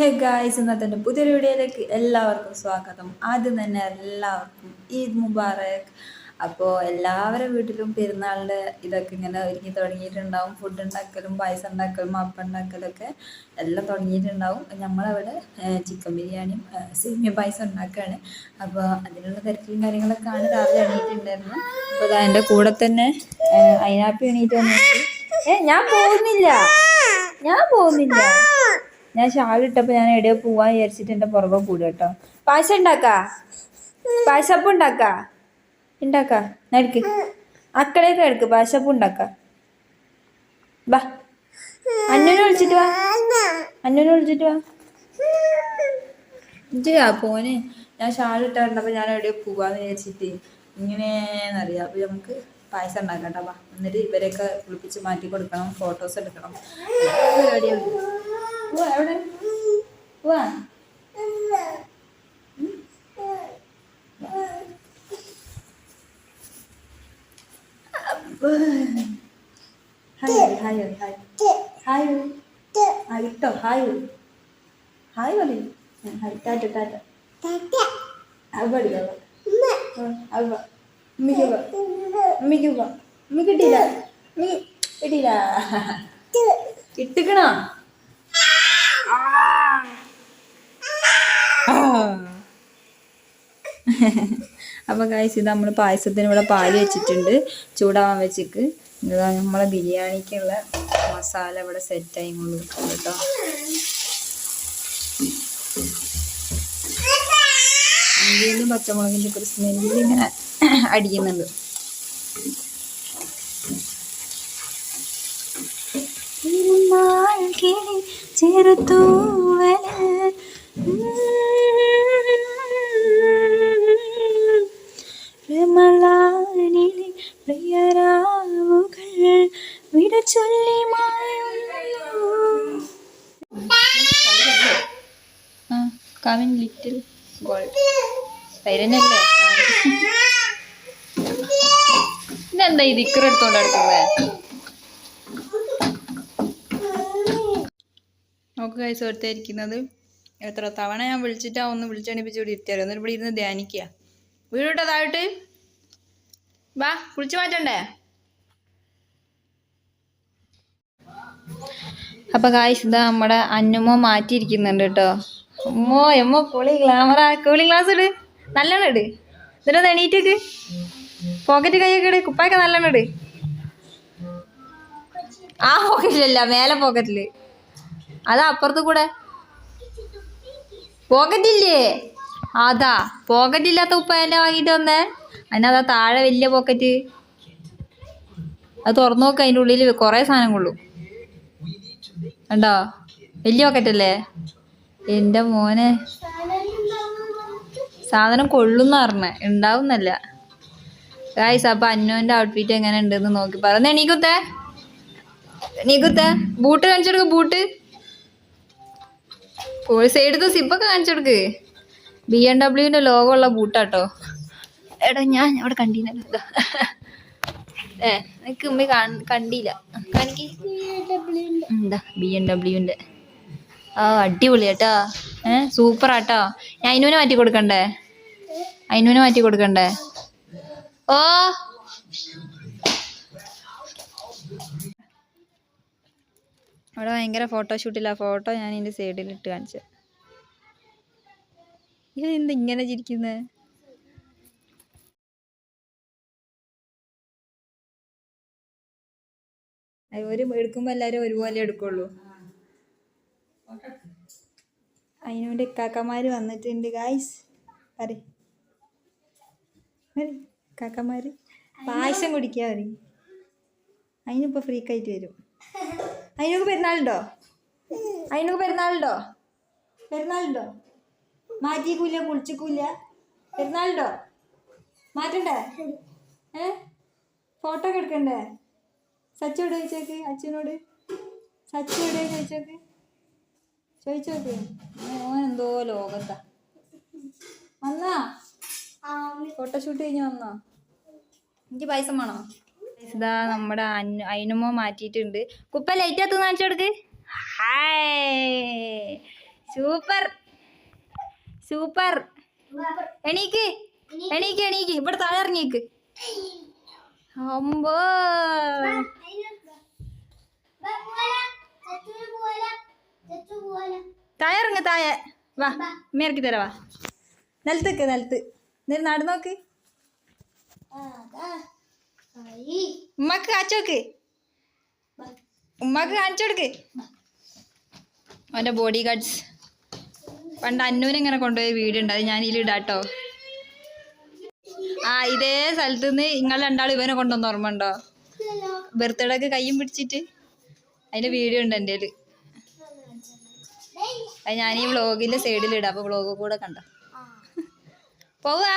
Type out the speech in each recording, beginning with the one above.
Hey guys, ഇന്നത്തെ എൻ്റെ പുതിയൊരു വീഡിയോയിലേക്ക് എല്ലാവർക്കും സ്വാഗതം. ആദ്യം തന്നെ എല്ലാവർക്കും ഈദ് മുബാറക്. അപ്പോൾ എല്ലാവരുടെ വീട്ടിലും പെരുന്നാളിൻ്റെ ഇതൊക്കെ ഇങ്ങനെ ഒരുങ്ങി തുടങ്ങിയിട്ടുണ്ടാവും. ഫുഡ് ഉണ്ടാക്കലും പായസം ഉണ്ടാക്കലും അപ്പം ഉണ്ടാക്കലൊക്കെ എല്ലാം തുടങ്ങിയിട്ടുണ്ടാവും. നമ്മളവിടെ ചിക്കൻ ബിരിയാണിയും സേമിയ പായസം ഉണ്ടാക്കുകയാണ്. അപ്പോൾ അതിനുള്ള തിരക്കിലും കാര്യങ്ങളൊക്കെ ആണ്. രാവിലെ എണീറ്റുണ്ടായിരുന്നു. അപ്പോൾ അതിൻ്റെ കൂടെ തന്നെ അതിനാപ്പി എണീറ്റ് വന്നിട്ട് ഞാൻ പോകുന്നില്ല. ഞാൻ ഷാളിട്ടപ്പോൾ ഞാൻ എവിടെയോ പോവാൻ വിചാരിച്ചിട്ട് എൻ്റെ പുറകെ കൂടുക കേട്ടോ. പായസം പായസപ്പം ഉണ്ടാക്കാ എടുക്ക്, അക്കടയൊക്കെ എടുക്ക്, പായസപ്പം ഉണ്ടാക്കാം. ബാ, അന്നുനെ വിളിച്ചിട്ട് വാ ഇജ്ജാ പോന്. ഞാൻ ഷാളിട്ടപ്പോൾ ഞാൻ എവിടെയോ പോവാന്ന് വിചാരിച്ചിട്ട് ഇങ്ങനെയെന്നറിയാം. അപ്പോൾ നമുക്ക് പായസം ഉണ്ടാക്കാം കേട്ടോ. ബാ, എന്നിട്ട് ഇവരെയൊക്കെ കുളിപ്പിച്ച് മാറ്റി കൊടുക്കണം, ഫോട്ടോസ് എടുക്കണം, പരിപാടിയാണ്. എവിടെ വാ, കിട്ടിക്കണോ? അപ്പോൾ ഗൈസ്, ഇത് നമ്മൾ പായസത്തിന് ഇവിടെ പാല് വെച്ചിട്ടുണ്ട്, ചൂടാവാൻ വെച്ചിട്ട്. ഇതാ നമ്മളെ ബിരിയാണിക്കുള്ള മസാല ഇവിടെ സെറ്റായി കൊടുക്കും കേട്ടോ. ഇഞ്ചിയും പച്ചമുളകിൻ്റെ ഒക്കെ സ്മെല്ല് ഇങ്ങനെ അടിക്കുന്നുണ്ട്. ലിറ്റിൽ ഗോൾഡ് പൈരനല്ലേ? ഇതെന്താ ഈ ദിക്കർ എടുത്തോണ്ട് നടക്കുന്നത്? നോക്ക് കൈസ്, എടുത്തായിരിക്കുന്നത് എത്ര തവണ ഞാൻ വിളിച്ചിട്ടാ ഒന്ന് വിളിച്ചണിപ്പിച്ച് ഇവിടെ ഇരുത്തിയാലോ. എന്നിട്ട് ഇവിടെ ഇരുന്ന് ധ്യാനിക്കുക. വീടിട്ടോ താഴോട്ട് വാ, കുളിച്ചു മാറ്റണ്ടേ? അപ്പൊ ഗായ്സ്, ഇതാ നമ്മുടെ അന്നുമോ മാറ്റിയിരിക്കുന്നുണ്ട് കേട്ടോ. എമ്മോ പൊളി ഗ്ലാമറാ. കൂളിംഗ് ഗ്ലാസ് ഇട്, നല്ലോണം ഇട്. എന്നിട്ട് എണീറ്റേക്ക് പോക്കറ്റ് കൈയൊക്കെ ഇട്, കുപ്പായൊക്കെ നല്ലോണം ഇട്. ആ പോക്കറ്റിലല്ല, മേലെ പോക്കറ്റില്. അതാ അപ്പുറത്ത് കൂടെ പോക്കറ്റില്ലേ? അതാ പോക്കറ്റില്ലാത്ത കുപ്പായല്ലേ വാങ്ങിയിട്ട് വന്നേ. അതിനതാ താഴെ വലിയ പോക്കറ്റ്, അത് തുറന്നു നോക്ക്. അതിൻ്റെ ഉള്ളിൽ കുറേ സാധനം കൊള്ളും കണ്ടോ? വലിയ പോക്കറ്റല്ലേ എൻ്റെ മോനെ. സാധനം കൊള്ളുന്ന പറഞ്ഞേ, ഉണ്ടാവുന്നല്ല ഗായ്സ്. അപ്പൊ അന്നുവിൻ്റെ ഔട്ട്ഫിറ്റ് എങ്ങനെ ഉണ്ടെന്ന് നോക്കി പറഞ്ഞ. നീക്കുത്തേ ബൂട്ട് കാണിച്ചെടുക്ക്. ബൂട്ട് സൈഡത്തെ സിപ്പൊക്കെ കാണിച്ചെടുക്ക്. BMW ലോഗോ ഉള്ള ബൂട്ടാട്ടോ. എടാ ഞാൻ അവിടെ കണ്ടീനല്ലോ. എനിക്ക് ഉമ്മ കണ്ടില്ല. കാണിക്ക്. എന്താ BMW അടിപൊളിയാട്ടോ. സൂപ്പറാട്ടോ. ഞാൻ അതിനൂനെ മാറ്റി കൊടുക്കണ്ടേ? ഓ അവിടെ ഭയങ്കര ഫോട്ടോഷൂട്ടില്ല. ഫോട്ടോ ഞാൻ ഇതിൻ്റെ സൈഡിൽ ഇട്ട് കാണിച്ചു. ഇതെന്താ ഇങ്ങനെ ചിരിക്കുന്നത്? എടുക്കുമ്പോൾ എല്ലാവരും ഒരുപോലെ എടുക്കുള്ളൂ. അതിനുവേണ്ടി കാക്കമാര് വന്നിട്ടുണ്ട് ഗായ്സ്. കാക്കമാര് പായസം കുടിക്കാ. അതിനിപ്പോൾ ഫ്രീക്കായിട്ട് വരും. അതിനൊക്കെ പെരുന്നാളുണ്ടോ? മാറ്റിക്കൂല, കുളിച്ചിക്കൂല. പെരുന്നാളുണ്ടോ? മാറ്റണ്ടേ? ഫോട്ടോ ഒക്കെ എടുക്കണ്ടേ? സച്ചോട് ചോദിച്ചോക്ക്, അച്ഛനോട്. സച്ചു എവിടെ ചോദിച്ചോക്ക്. ഓനെന്തോ ലോകത്താ. വന്നാ ഫോട്ടോഷൂട്ട് കഴിഞ്ഞ് വന്നോ? എനിക്ക് പായസം വേണോ? ഇതാ നമ്മുടെ അയിനുമോ മാറ്റിയിട്ടുണ്ട്. കുപ്പ ലൈറ്റ് എത്തുന്ന കാണിച്ചു കൊടുക്ക്. Hi super super. എണീക്ക് എണീക്ക് എണീക്ക്, ഇവിടെ താഴെ ഇറങ്ങിക്ക്. അമ്പോ താഴെ ഇറങ്ങ, താഴെ വാ, മേറക്കി തരാ. വാ, നിലത്തേക്ക് നിലത്ത് നേരം നടന്നോക്ക്. ഉമ്മക്ക് കാച്ചോക്ക്, ഉമ്മക്ക് കാണിച്ചു കൊടുക്ക്. അവൻ്റെ ബോഡി ഗാർഡ്സ് പണ്ട് അന്നൂനെ ഇങ്ങനെ കൊണ്ടുപോയി വീഡിയോ ഉണ്ട്, അത് ഞാൻ ഇതിലിടാട്ടോ. ആ ഇതേ സ്ഥലത്ത് നിന്ന് നിങ്ങൾ രണ്ടാളും ഇവനെ കൊണ്ടുവന്ന് ഓർമ്മ ഉണ്ടോ? ബർത്ത്ഡേക്ക് കയ്യും പിടിച്ചിട്ട് അതിൻ്റെ വീഡിയോ ഉണ്ട് എൻ്റെ കയ്യിൽ. അത് ഞാൻ ഈ വ്ളോഗിൻ്റെ സൈഡിലിടാം, അപ്പോൾ വ്ളോഗ് കൂടെ കണ്ടോ. പോവാ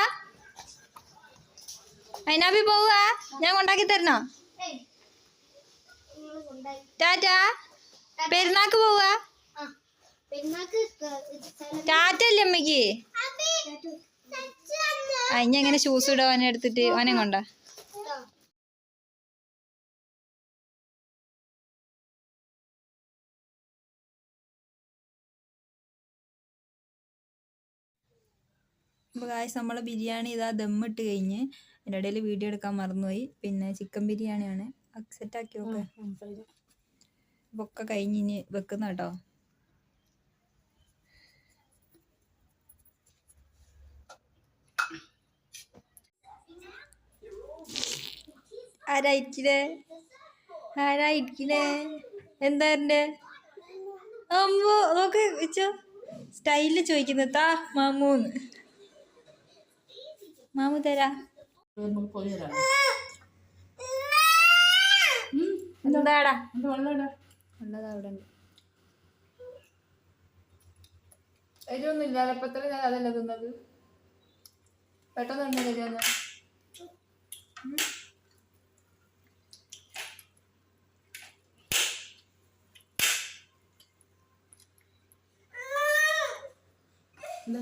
അതിനാപ്പി പോവാ, ഞാൻ കൊണ്ടാക്കി തരണോ? ടാറ്റാ, പെരുന്നാക്ക് പോവാ. ടാറ്റല്ലേ അമ്മക്ക്? ആ ഇനി എങ്ങനെ ഷൂസ് ഇടാ ഓനെ എടുത്തിട്ട് ഓനെ കൊണ്ടാ. അപ്പോൾ ഗായ്സ് നമ്മളെ ബിരിയാണി ഇതാ ദമ്മിട്ട് കഴിഞ്ഞ്, അതിൻ്റെ ഇടയിൽ വീഡിയോ എടുക്കാൻ മറന്നുപോയി. പിന്നെ ചിക്കൻ ബിരിയാണിയാണ്, അക്സെപ്റ്റ് ആക്കി നോക്കെ. അപ്പോൾ ഒക്കെ കഴിഞ്ഞ് ഇനി വെക്കുന്ന കേട്ടോ. ആരായിരിക്കില്ലേ ആരായിരിക്കില്ലേ എന്താ എൻ്റെ അമ്മോ നോക്ക് വെച്ചോ. സ്റ്റൈലിൽ ചോദിക്കുന്നത് താ മാമൂന്ന്. മാമു തരാ. എന്താടാ ഉള്ളതാ അവിടെ ഉണ്ട്. എരിവൊന്നും ഇല്ലാതെ ഇപ്പൊ എത്ര ഞാൻ അതല്ല തിന്നത്. പെട്ടെന്ന് തന്നെ തരുമെന്ന്. എന്താ